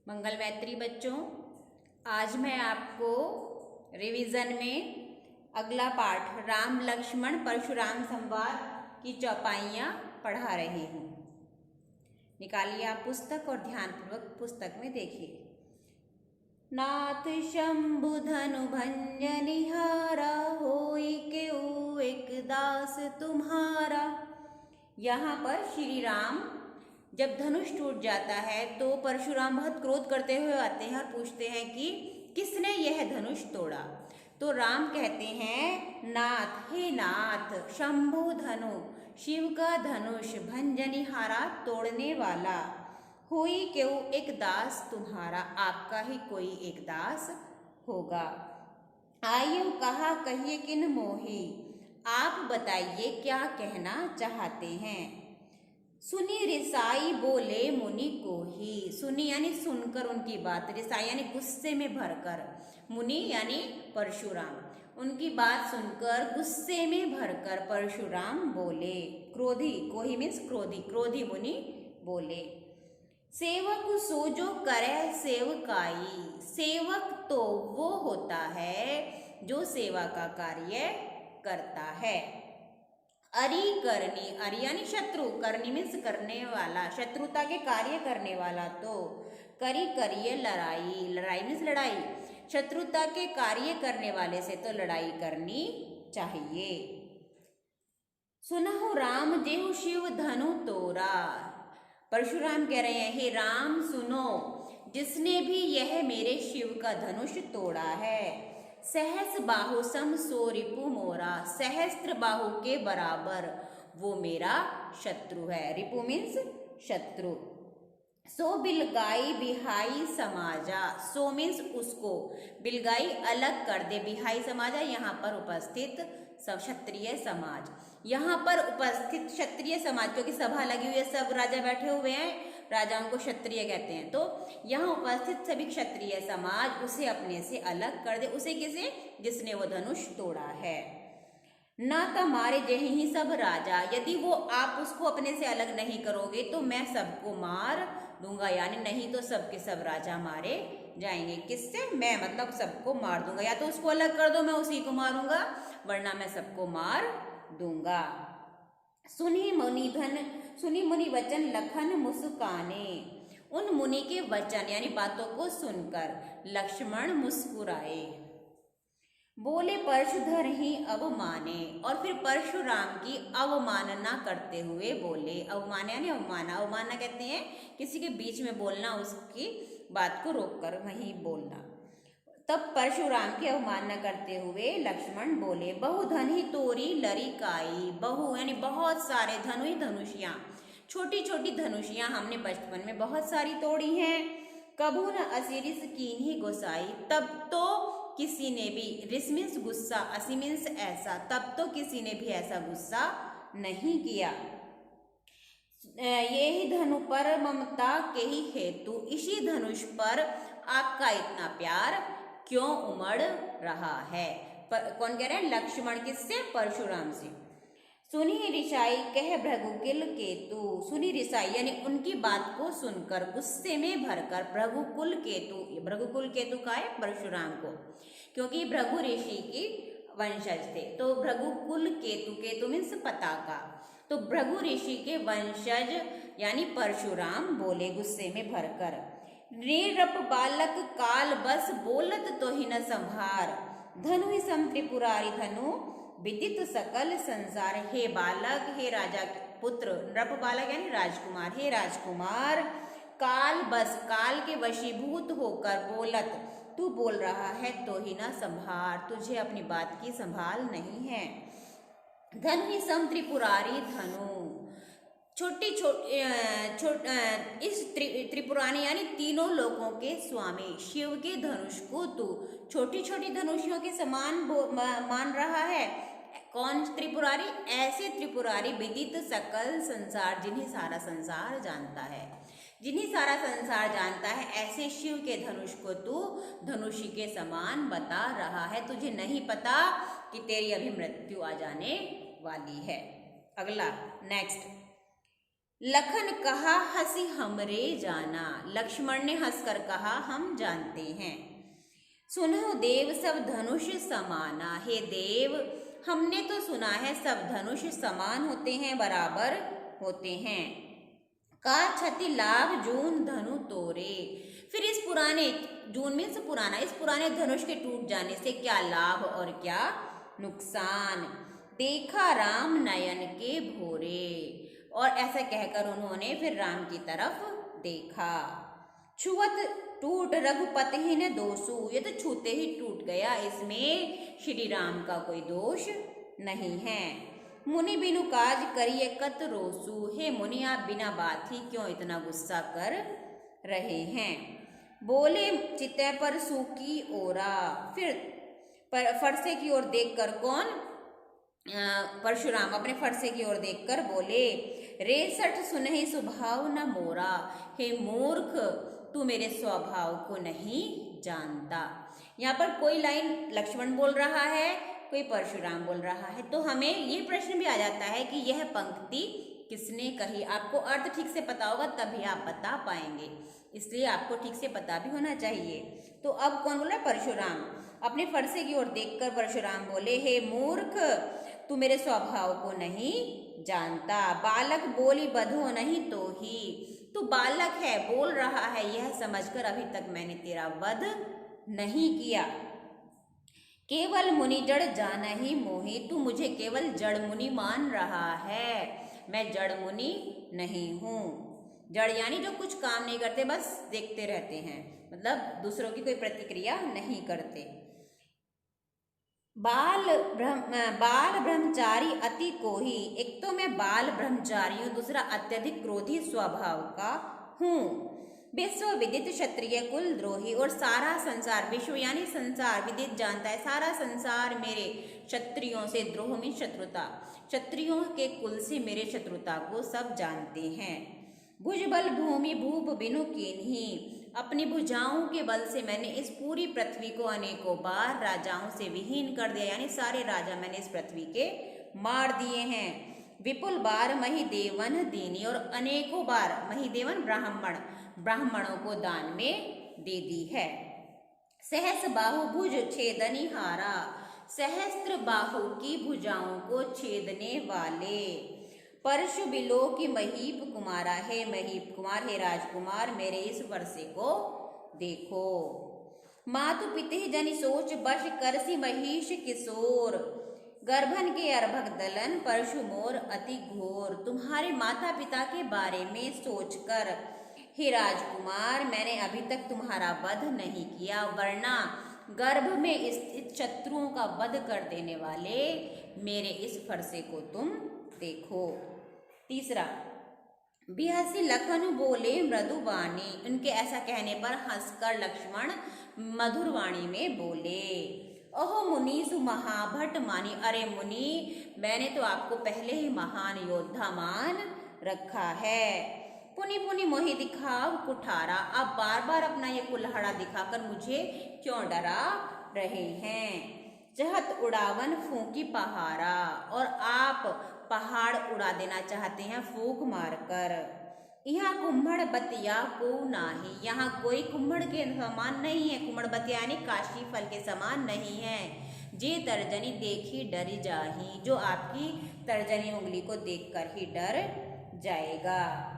मंगल मैत्री बच्चों, आज मैं आपको रिवीजन में अगला पाठ राम लक्ष्मण परशुराम संवाद की चौपाइयाँ पढ़ा रही हूँ। निकालिए आप पुस्तक और ध्यानपूर्वक पुस्तक में देखिए। नाथ शंभु धनु भंजनिहारा, होई केउ एक दास तुम्हारा। यहाँ पर श्री राम जब धनुष टूट जाता है तो परशुराम बहुत क्रोध करते हुए आते हैं और पूछते हैं कि किसने यह धनुष तोड़ा। तो राम कहते हैं, नाथ, हे नाथ, शंभु धनु, शिव का धनुष, भंजनिहारा, तोड़ने वाला, होई क्यों एक दास तुम्हारा, आपका ही कोई एक दास होगा। आयु कहा कहिए किन मोही, आप बताइए क्या कहना चाहते हैं। सुनी रिसाई बोले मुनि को ही, सुनी यानी सुनकर उनकी बात, रिसाई यानी गुस्से में भरकर, मुनि यानी परशुराम, उनकी बात सुनकर गुस्से में भरकर परशुराम बोले। क्रोधी, कोही मीन्स क्रोधी, क्रोधी मुनि बोले। सेवक सो जो करे सेवकाई, सेवक तो वो होता है जो सेवा का कार्य करता है। अरि करनी, अरि यानी शत्रु, करनी मीन्स करने वाला, शत्रुता के कार्य करने वाला। तो करी करिए लड़ाई, लड़ाई मीन्स लड़ाई, शत्रुता के कार्य करने वाले से तो लड़ाई करनी चाहिए। सुनहु राम जेहु शिव धनु तोरा, परशुराम कह रहे हैं, हे राम सुनो, जिसने भी यह मेरे शिव का धनुष तोड़ा है। सहस बाहु सम सो रिपु मोरा, सहस्त्र बाहु के बराबर वो मेरा शत्रु है। रिपु मीन्स शत्रु। सो बिलगाई बिहाई समाजा, सो मीन्स उसको, बिलगाई अलग कर दे, बिहाई समाजा यहाँ पर उपस्थित सब क्षत्रिय समाज, यहाँ पर उपस्थित क्षत्रिय समाज, क्योंकि सभा लगी हुई है, सब राजा बैठे हुए हैं, राजाओं को क्षत्रिय कहते हैं। तो यहाँ उपस्थित सभी क्षत्रिय समाज उसे अपने से अलग कर दे। उसे किसे? जिसने वो धनुष तोड़ा है। ना तमारे जही ही सब राजा, यदि वो आप उसको अपने से अलग नहीं करोगे तो मैं सबको मार दूंगा, यानी नहीं तो सबके सब राजा मारे जाएंगे। किससे? मैं, मतलब सबको मार दूंगा। या तो उसको अलग कर दो, मैं उसी को मारूंगा, वरना मैं सबको मार दूंगा। सुनी मुनि वचन लखन मुस्काने, उन मुनि के वचन यानी बातों को सुनकर लक्ष्मण मुस्कुराए। बोले परशुधर ही अवमाने, और फिर परशुराम की अवमानना करते हुए बोले। अवमान यानी अवमानना, अवमानना कहते हैं किसी के बीच में बोलना, उसकी बात को रोककर वहीं बोलना। तब परशुराम की अवमानना करते हुए लक्ष्मण बोले, बहु धन ही तोरी लरिकाई, बहु यानी बहुत सारे, धनु ही धनुषियाँ, छोटी छोटी धनुषियाँ हमने बचपन में बहुत सारी तोड़ी हैं। कबू न असिरिस कीन ही गुसाई, तब तो किसी ने भी, रिस मीन्स गुस्सा, असि मीन्स ऐसा, तब तो किसी ने भी ऐसा गुस्सा नहीं किया। ये ही धनु पर ममता के ही हेतु, इसी धनुष पर आपका इतना प्यार क्यों उमड़ रहा है। कौन कह रहे हैं? लक्ष्मण। किससे? परशुराम से। सुनी रिसाई कह भृगुकुल केतु, सुनी रिसाई यानी उनकी बात को सुनकर गुस्से में भरकर भृगुकुल केतु, भृगुकुल केतु का है परशुराम को, क्योंकि भृगु ऋषि की वंशज थे। तो भृगुकुल केतु, केतु मीन्स पताका, तो भृगु ऋषि के वंशज यानी परशुराम बोले गुस्से में भरकर, नीरप बालक काल बस बोलत तो ही न संभार, धनु ही सम त्रिपुरारी धनु विदित सकल संसार। हे बालक, हे राजा पुत्र, नृप बालक यानी राजकुमार, हे राजकुमार, काल बस, काल के वशीभूत होकर बोलत, तू बोल रहा है तो ही न संभार, तुझे अपनी बात की संभाल नहीं है। धनु ही सम त्रिपुरारी धनु, छोटी इस त्रिपुरानी यानी तीनों लोकों के स्वामी शिव के धनुष को तू छोटी छोटी धनुषियों के समान मान रहा है। कौन त्रिपुरारी? ऐसे त्रिपुरारी विदित सकल संसार, जिन्हें सारा संसार जानता है, जिन्हें सारा संसार जानता है, ऐसे शिव के धनुष को तू धनुषी के समान बता रहा है। तुझे नहीं पता कि तेरी अभी मृत्यु आ जाने वाली है। अगला, नेक्स्ट। लखन कहा हंसी हमरे जाना, लक्ष्मण ने हंसकर कहा हम जानते हैं। सुनो देव सब धनुष समाना, हे देव हमने तो सुना है सब धनुष समान होते हैं, बराबर होते हैं। का क्षति लाभ जून धनु तोरे, फिर इस पुराने, जून मीन्स पुराना, इस पुराने धनुष के टूट जाने से क्या लाभ और क्या नुकसान। देखा राम नयन के भोरे, और ऐसा कहकर उन्होंने फिर राम की तरफ देखा। छुअत टूट रघुपति ने दोषु, ये तो छूते ही टूट गया, इसमें श्री राम का कोई दोष नहीं है। मुनि बिनु काज करिए कत रोसु, हे मुनि आप बिना बात ही क्यों इतना गुस्सा कर रहे हैं। बोले चित्ते पर सूकी ओरा, फिर फरसे की ओर देखकर कौन, परशुराम अपने फरसे की ओर देखकर बोले, रेसठ सुनहि स्वभाव न मोरा, हे मूर्ख तू मेरे स्वभाव को नहीं जानता। यहाँ पर कोई लाइन लक्ष्मण बोल रहा है, कोई परशुराम बोल रहा है, तो हमें ये प्रश्न भी आ जाता है कि यह पंक्ति किसने कही। आपको अर्थ ठीक से पता होगा तभी आप बता पाएंगे, इसलिए आपको ठीक से पता भी होना चाहिए। तो अब कौन बोल रहा है, परशुराम। अपने फरसे की ओर देखकर परशुराम बोले, हे मूर्ख तू मेरे स्वभाव को नहीं जानता। बालक बोली बधो नहीं तो ही, तू बालक है बोल रहा है यह समझकर अभी तक मैंने तेरा वध नहीं किया। केवल मुनि जड़ जाना ही मोही, तू मुझे केवल जड़ मुनि मान रहा है, मैं जड़ मुनि नहीं हूँ। जड़ यानी जो कुछ काम नहीं करते, बस देखते रहते हैं, मतलब दूसरों की कोई प्रतिक्रिया नहीं करते। बाल ब्रह्मचारी अति कोही, एक तो मैं बाल ब्रह्मचारी हूँ, दूसरा अत्यधिक क्रोधी स्वभाव का हूँ। विश्व विदित क्षत्रिय कुल द्रोही, और सारा संसार, विश्व यानी संसार, विदित जानता है, सारा संसार मेरे क्षत्रियों से, द्रोह में शत्रुता, क्षत्रियों के कुल से मेरे शत्रुता को सब जानते हैं। भुजबल भूमि भूप बिनु कीन्ही, अपनी भुजाओं के बल से मैंने इस पूरी पृथ्वी को अनेकों बार राजाओं से विहीन कर दिया, यानी सारे राजा मैंने इस पृथ्वी के मार दिए हैं। विपुल बार महिदेवन दीनी, और अनेकों बार महिदेवन ब्राह्मणों को दान में दे दी है। सहस्र बाहु भुज छेदनी हारा, सहस्त्र बाहु की भुजाओं को छेदने वाले। परशु बिलो की महीप कुमारा, है महीप कुमार, हे राजकुमार मेरे इस वर्षे को देखो। मातु पिते जनि सोच बश करसी महिष किशोर, गर्भन के अर्भक दलन परशु मोर अति घोर। तुम्हारे माता पिता के बारे में सोचकर हे राजकुमार मैंने अभी तक तुम्हारा वध नहीं किया, वरना गर्भ में स्थित शत्रुओं का वध कर देने वाले मेरे इस फरसे को तुम देखो। तीसरा, बिहसी लखन बोले मृदुवाणी, उनके ऐसा कहने पर हंसकर लक्ष्मण मधुर वाणी में बोले, ओहो मुनीसु महाभट मानी, अरे मुनि मैंने तो आपको पहले ही महान योद्धा मान रखा है। पुनि पुनि मोहि दिखाव कुठारा, आप बार बार अपना ये कुल्हाड़ा दिखाकर मुझे क्यों डरा रहे हैं। जहत उड़ावन फूंकी पहाड़ा, और आप पहाड़ उड़ा देना चाहते हैं फूंक मारकर। यहाँ कुम्भड़ बतिया को नाही, यहाँ कोई कुम्भड़ के समान नहीं है, कुम्भड़ बतिया यानी काशी फल के समान नहीं है। जे तर्जनी देखी डरी जाही, जो आपकी तर्जनी उंगली को देखकर ही डर जाएगा।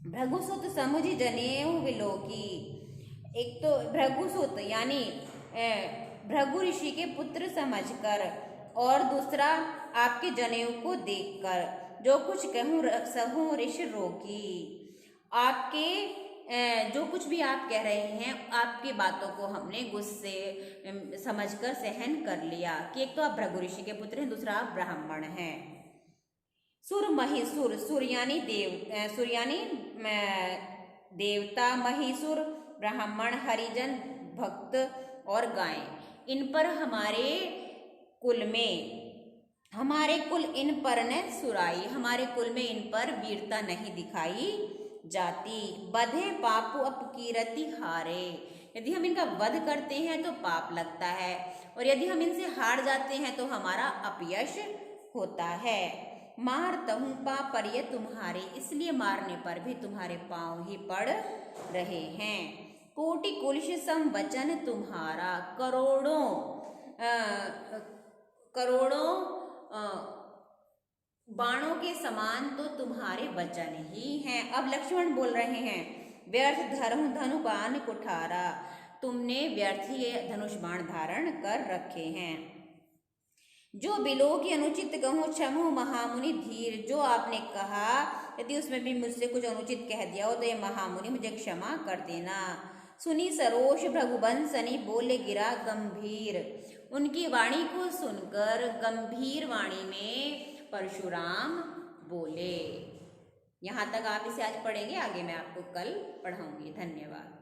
भृगुसुत समुझ जनेऊ विलोकी, एक तो भृगुसुत यानी भृगु ऋषि के पुत्र समझकर, और दूसरा आपके जनेऊ को देखकर, जो कुछ कहूँ सहूँ ऋषि रोकी। आपके जो कुछ भी आप कह रहे हैं, आपकी बातों को हमने गुस्से समझकर सहन कर लिया कि एक तो आप भृगु ऋषि के पुत्र हैं, दूसरा आप ब्राह्मण हैं। सुर महिसुर, सुर यानी देवता, महिसुर ब्राह्मण, हरिजन भक्त और गाय, इन पर हमारे कुल इन पर न सुराई, हमारे कुल में इन पर वीरता नहीं दिखाई जाती। बधे पापु अपकीरति हारे, यदि हम इनका वध करते हैं तो पाप लगता है, और यदि हम इनसे हार जाते हैं तो हमारा अपयश होता है। मारतहूँ पापर्य तुम्हारे, इसलिए मारने पर भी तुम्हारे पाँव ही पड़ रहे हैं। कोटि कुलिश सम वचन तुम्हारा, करोड़ों बाणों के समान तो तुम्हारे वचन ही हैं। अब लक्ष्मण बोल रहे हैं, व्यर्थ धरहु धनु बाण कुठारा, तुमने व्यर्थ ही धनुष बाण धारण कर रखे हैं। जो बिलो की अनुचित कहूँ क्षमु महामुनि धीर, जो आपने कहा यदि उसमें भी मुझसे कुछ अनुचित कह दिया हो तो ये महामुनि मुझे क्षमा कर देना। सुनी सरोष भृगुवंशनी, बोले गिरा गंभीर, उनकी वाणी को सुनकर गंभीर वाणी में परशुराम बोले। यहाँ तक आप इसे आज पढ़ेंगे, आगे मैं आपको कल पढ़ाऊंगी। धन्यवाद।